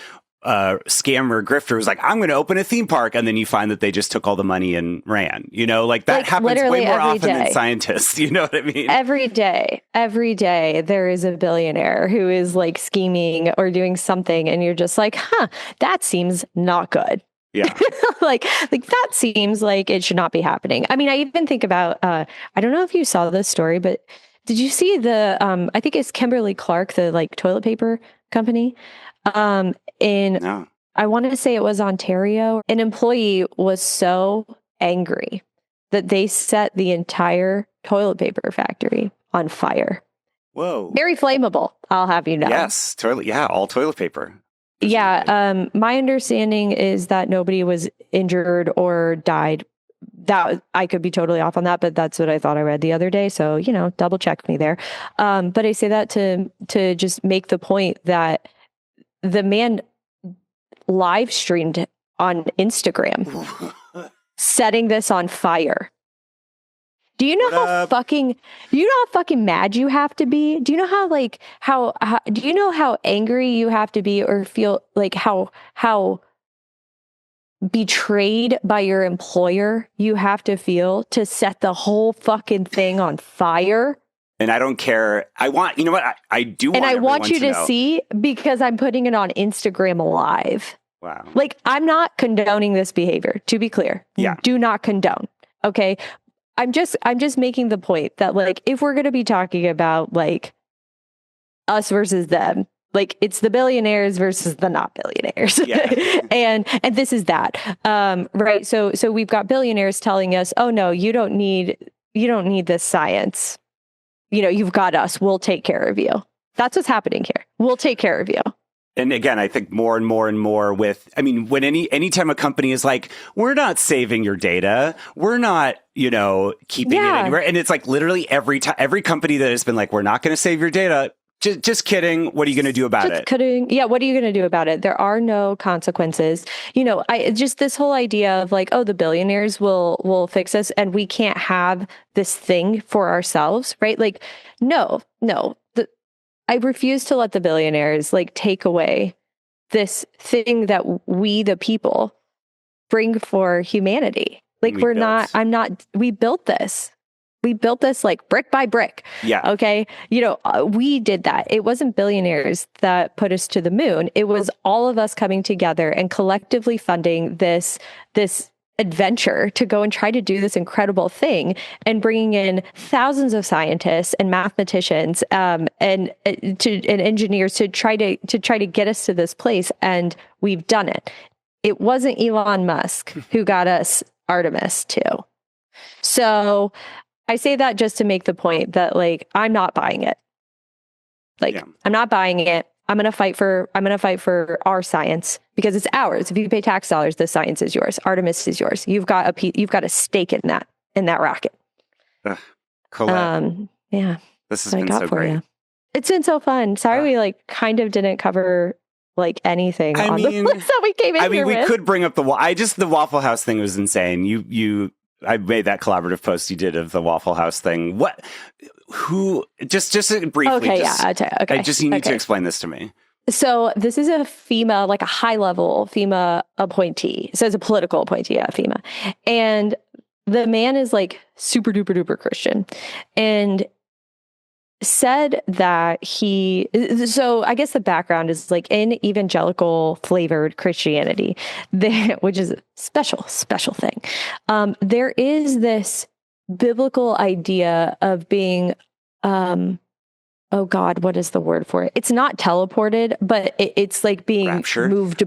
scammer grifter who's like, I'm going to open a theme park. And then you find that they just took all the money and ran, you know, like that happens way more often than scientists. You know what I mean? Every day there is a billionaire who is like scheming or doing something. And you're just like, that seems not good. Yeah. like that seems like it should not be happening. I mean, I even think about, I don't know if you saw this story, but did you see the, I think it's Kimberly-Clark, the like toilet paper company. No. I want to say it was Ontario. An employee was so angry that they set the entire toilet paper factory on fire. Whoa. Very flammable, I'll have you know. Yes, all toilet paper. Yeah, my understanding is that nobody was injured or died. That I could be totally off on that, but that's what I thought I read the other day. So, you know, double check me there. But I say that to just make the point that the man live streamed on Instagram setting this on fire. Do you know how fucking mad you have to be? Do you know how do you know how angry you have to be or feel like how betrayed by your employer you have to feel to set the whole fucking thing on fire? And I don't care. I want, you know what? I do want. And I want you to know. see, because I'm putting it on Instagram Live. Wow. Like, I'm not condoning this behavior, to be clear. Yeah. Do not condone. Okay. I'm just making the point that, like, if we're going to be talking about like us versus them, like it's the billionaires versus the not billionaires. Yeah. and this is that. Right. So we've got billionaires telling us, oh no, you don't need this science. You know, you've got us. We'll take care of you. That's what's happening here. We'll take care of you. And again, I think more and more and more when anytime a company is like, we're not saving your data, we're not, you know, keeping it anywhere. And it's like literally every company that has been like, we're not going to save your data. Just kidding. What are you going to do about it? Kidding. Yeah. What are you going to do about it? There are no consequences. You know, just this whole idea of like, oh, the billionaires will fix us and we can't have this thing for ourselves. Right. Like, no. I refuse to let the billionaires like take away this thing that we, the people, bring for humanity. Like we built this. We built this like brick by brick. Yeah. Okay. You know, we did that. It wasn't billionaires that put us to the moon. It was all of us coming together and collectively funding this adventure to go and try to do this incredible thing and bringing in thousands of scientists and mathematicians and engineers to try to get us to this place. And we've done it. It wasn't Elon Musk who got us Artemis 2. So I say that just to make the point that like, I'm not buying it. I'm not buying it. I'm going to fight for our science because it's ours. If you pay tax dollars, the science is yours. Artemis is yours. You've got a stake in that rocket. Colette. Yeah. This has been so great. You. It's been so fun. Sorry, we like kind of didn't cover like anything on the list that we came in here with. We could bring up the Waffle House thing was insane. I made that collaborative post you did of the Waffle House thing. Just briefly. Okay, I just need to explain this to me. So this is a FEMA, like a high level FEMA appointee. So it's a political appointee at FEMA. And the man is like super duper duper Christian and said that so I guess the background is like in evangelical flavored Christianity, which is a special thing. There is this biblical idea of being, oh God, what is the word for it? It's not teleported, but it's like being raptured? Moved.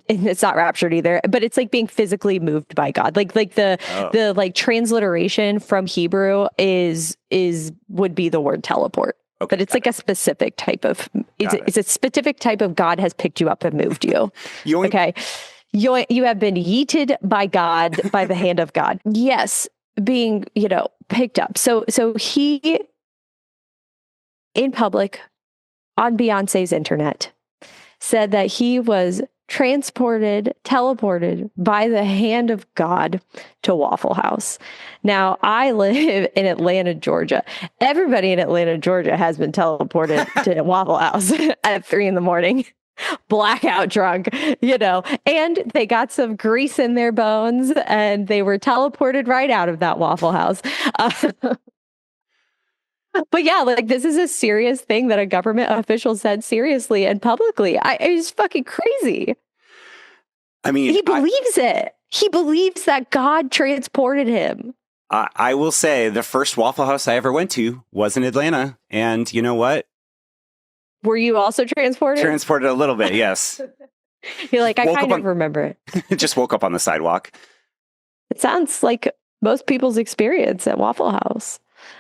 It's not raptured either, but it's like being physically moved by God. Like the like transliteration from Hebrew would be the word teleport. Okay, but it's like a specific type of, it's a specific type of God has picked you up and moved you. Okay. You have been yeeted by God, by the hand of God. Yes. Being, picked up. So he, in public, on Beyonce's internet, said that he was teleported by the hand of God to Waffle House. Now, I live in Atlanta, Georgia. Everybody in Atlanta, Georgia has been teleported to Waffle House at 3 a.m. blackout drunk, and they got some grease in their bones and they were teleported right out of that Waffle House. But yeah, like this is a serious thing that a government official said seriously and publicly. It's fucking crazy. I mean, he believes it. He believes that God transported him. I will say the first Waffle House I ever went to was in Atlanta. And you know what? Were you also transported? Transported a little bit, yes. You're like, I kind of remember it. Just woke up on the sidewalk. It sounds like most people's experience at Waffle House.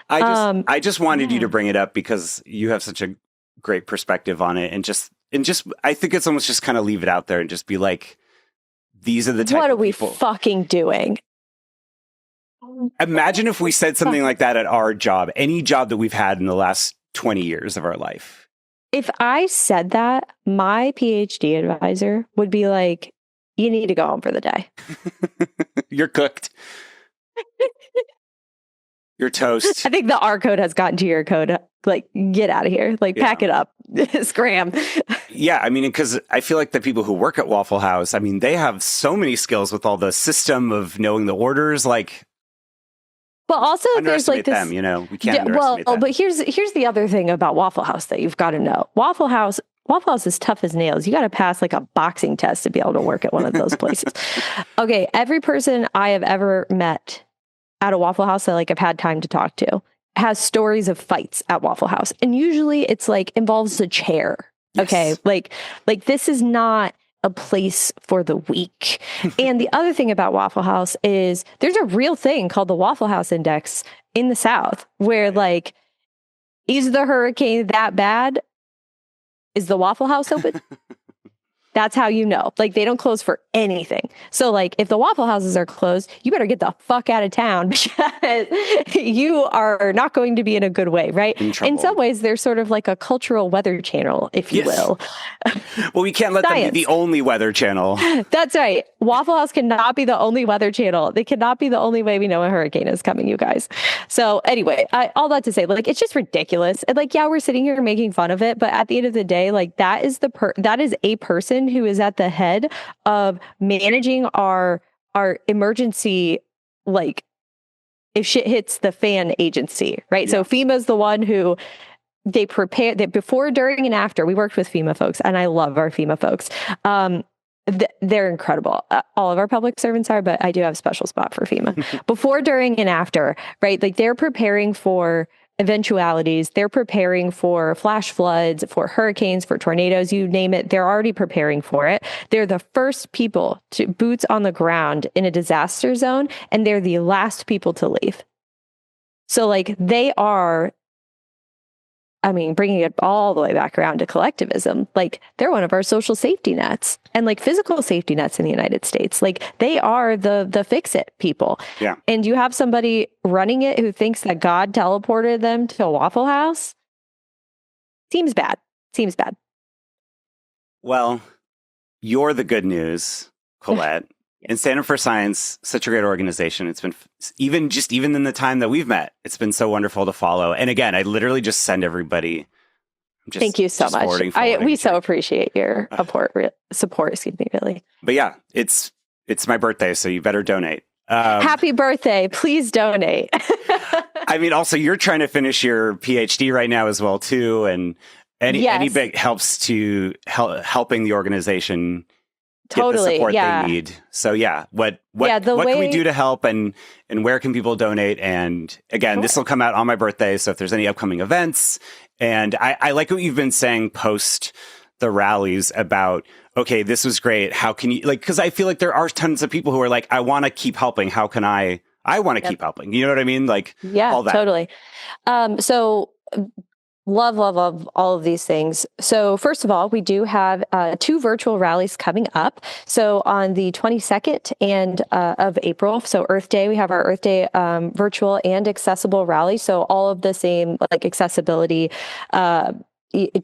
I just wanted you to bring it up because you have such a great perspective on it. And just I think it's almost just kind of leave it out there and just be like, these are the type of people. What are we fucking doing? Imagine if we said something like that at our job, any job that we've had in the last 20 years of our life. If I said that, my PhD advisor would be like, you need to go home for the day. You're cooked. You're toast. I think the R code has gotten to your code. Like, get out of here. Like, pack it up. Scram. Yeah, I mean, because I feel like the people who work at Waffle House, I mean, they have so many skills with all the system of knowing the orders. Like, but also there's like this, them, we can't underestimate them. But here's the other thing about Waffle House that you've got to know. Waffle House is tough as nails. You got to pass like a boxing test to be able to work at one of those places. Okay, every person I have ever met at a Waffle House that like I've had time to talk to has stories of fights at Waffle House, and usually it's like involves a chair. Yes. Okay, like this is not a place for the weak. And the other thing about Waffle House is there's a real thing called the Waffle House Index in the South, where like, is the hurricane that bad? Is the Waffle House open? That's how you know. Like, they don't close for anything. So, like, if the Waffle Houses are closed, you better get the fuck out of town because you are not going to be in a good way, right? In some ways, they're sort of like a cultural weather channel, if you will. Well, we can't let them be the only weather channel. That's right. Waffle House cannot be the only weather channel. They cannot be the only way we know a hurricane is coming, you guys. So, anyway, all that to say, like, it's just ridiculous. And, like, yeah, we're sitting here making fun of it, but at the end of the day, like, that is a person who is at the head of managing our emergency, like if shit hits the fan agency, right? Yeah. So FEMA's the one who they prepare that before, during, and after. We worked with FEMA folks, and I love our FEMA folks. They're incredible. All of our public servants are, but I do have a special spot for FEMA. Before, during, and after, right? Like they're preparing for eventualities. They're preparing for flash floods, for hurricanes, for tornadoes, you name it. They're already preparing for it. They're the first people to boots on the ground in a disaster zone, and they're the last people to leave. So like they are, I mean, bringing it all the way back around to collectivism, like they're one of our social safety nets and like physical safety nets in the United States. Like they are the fix-it people. Yeah. And you have somebody running it who thinks that God teleported them to a Waffle House. Seems bad. Well, you're the good news, Colette. And Stand Up for Science, such a great organization. It's been even in the time that we've met, it's been so wonderful to follow. And again, I literally just send everybody. Thank you so much. We so appreciate your support. Excuse me, really. But yeah, it's my birthday, so you better donate. Happy birthday! Please donate. I mean, also you're trying to finish your PhD right now as well too, and any bit helps to helping the organization. Totally, get the support they need. So what can we do to help, and where can people donate? And again, This will come out on my birthday. So if there's any upcoming events, and I like what you've been saying post the rallies about, okay, this was great. How can you, like, because I feel like there are tons of people who are like, I want to keep helping. How can I want to keep helping. You know what I mean? Like, all that. Totally. So love all of these things. So first of all, we do have 2 virtual rallies coming up. So on the 22nd of April, so Earth Day, we have our Earth Day virtual and accessible rally. So all of the same like accessibility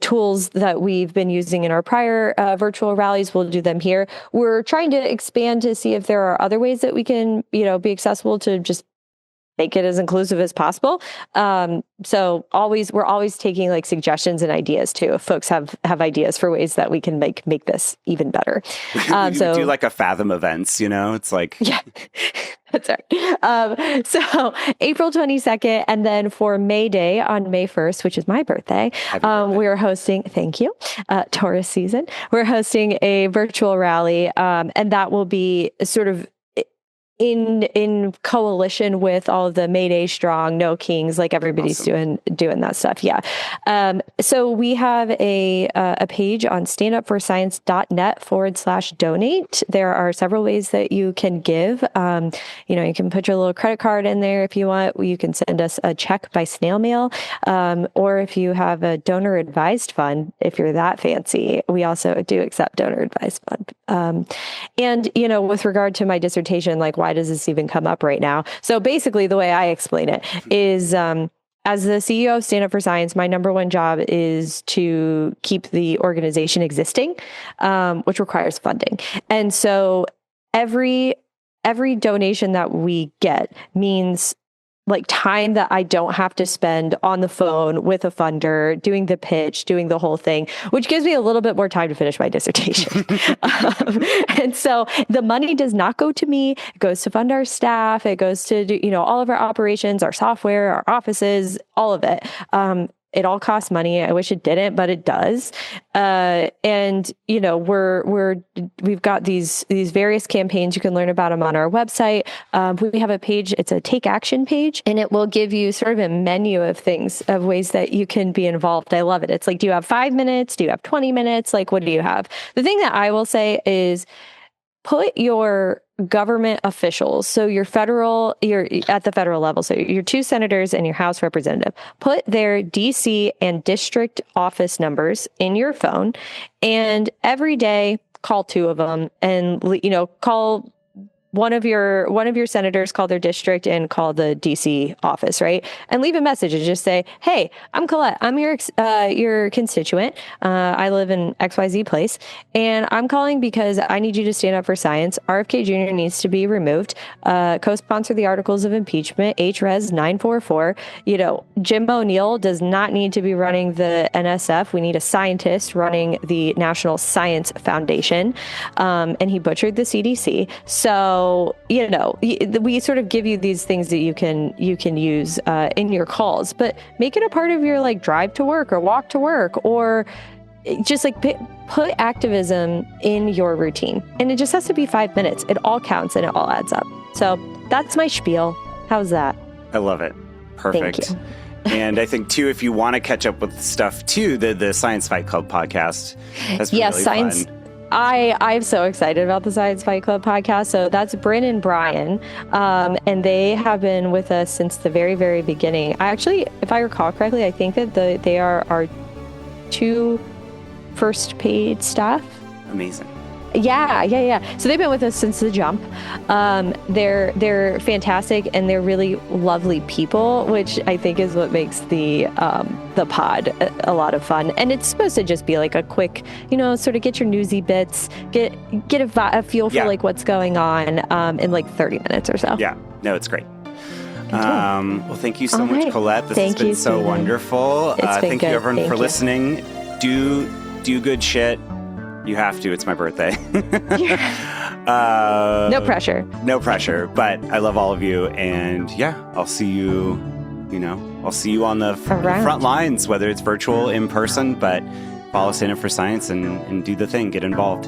tools that we've been using in our prior virtual rallies, we'll do them here. We're trying to expand to see if there are other ways that we can, be accessible to just make it as inclusive as possible. So we're always taking like suggestions and ideas too. If folks have ideas for ways that we can make this even better. We do like a Fathom events, it's like, yeah, that's right. So April 22nd, and then for May Day on May 1st, which is my birthday, we're hosting, thank you, Taurus season. We're hosting a virtual rally, and that will be sort of in coalition with all of the Mayday Strong, No Kings, like everybody's awesome. doing that stuff. Yeah. So we have a page on standupforscience.net/donate. There are several ways that you can give. You can put your little credit card in there if you want. You can send us a check by snail mail. Or if you have a donor advised fund, if you're that fancy, we also do accept donor advised fund. And with regard to my dissertation, like, why does this even come up right now? So basically the way I explain it is, as the CEO of Stand Up for Science, my number one job is to keep the organization existing, which requires funding. And so every donation that we get means like time that I don't have to spend on the phone with a funder, doing the pitch, doing the whole thing, which gives me a little bit more time to finish my dissertation. And so the money does not go to me. It goes to fund our staff. It goes to, all of our operations, our software, our offices, all of it. It all costs money. I wish it didn't, but it does. And we've got these various campaigns. You can learn about them on our website. We have a page. It's a take action page, and it will give you sort of a menu of things, of ways that you can be involved. I love it. It's like, do you have 5 minutes? Do you have 20 minutes? Like, what do you have? The thing that I will say is, put your government officials, so you're at the federal level, so your 2 senators and your House representative, put their DC and district office numbers in your phone, and every day call 2 of them, and call one of your senators, call their district, and call the DC office, right? And leave a message and just say, hey, I'm Colette. I'm your constituent. I live in XYZ place, and I'm calling because I need you to stand up for science. RFK Jr. needs to be removed. Co-sponsor the articles of impeachment, HRES 944. Jim O'Neill does not need to be running the NSF. We need a scientist running the National Science Foundation. And he butchered the CDC. So, we sort of give you these things that you can use in your calls, but make it a part of your like drive to work or walk to work, or just like put activism in your routine. And it just has to be 5 minutes. It all counts and it all adds up. So that's my spiel. How's that? I love it. Perfect. Thank you. And I think too, if you want to catch up with stuff too, the Science Fight Club podcast has been really fun. I'm so excited about the Science Fight Club podcast. So that's Bryn and Brian, and they have been with us since the very, very beginning. If I recall correctly, I think that they are our 2 first paid staff. Amazing. Yeah. So they've been with us since the jump. They're fantastic, and they're really lovely people, which I think is what makes the pod a lot of fun. And it's supposed to just be like a quick, sort of get your newsy bits, get a feel for like what's going on in like 30 minutes or so. Yeah, no, it's great. Well, thank you so much, Colette. This has been so wonderful. Thank you, everyone, for listening. Do good shit. You have to. It's my birthday. No pressure. No pressure. But I love all of you. And I'll see you, I'll see you on the front lines, whether it's virtual, in person. But follow Stand Up for Science and do the thing. Get involved.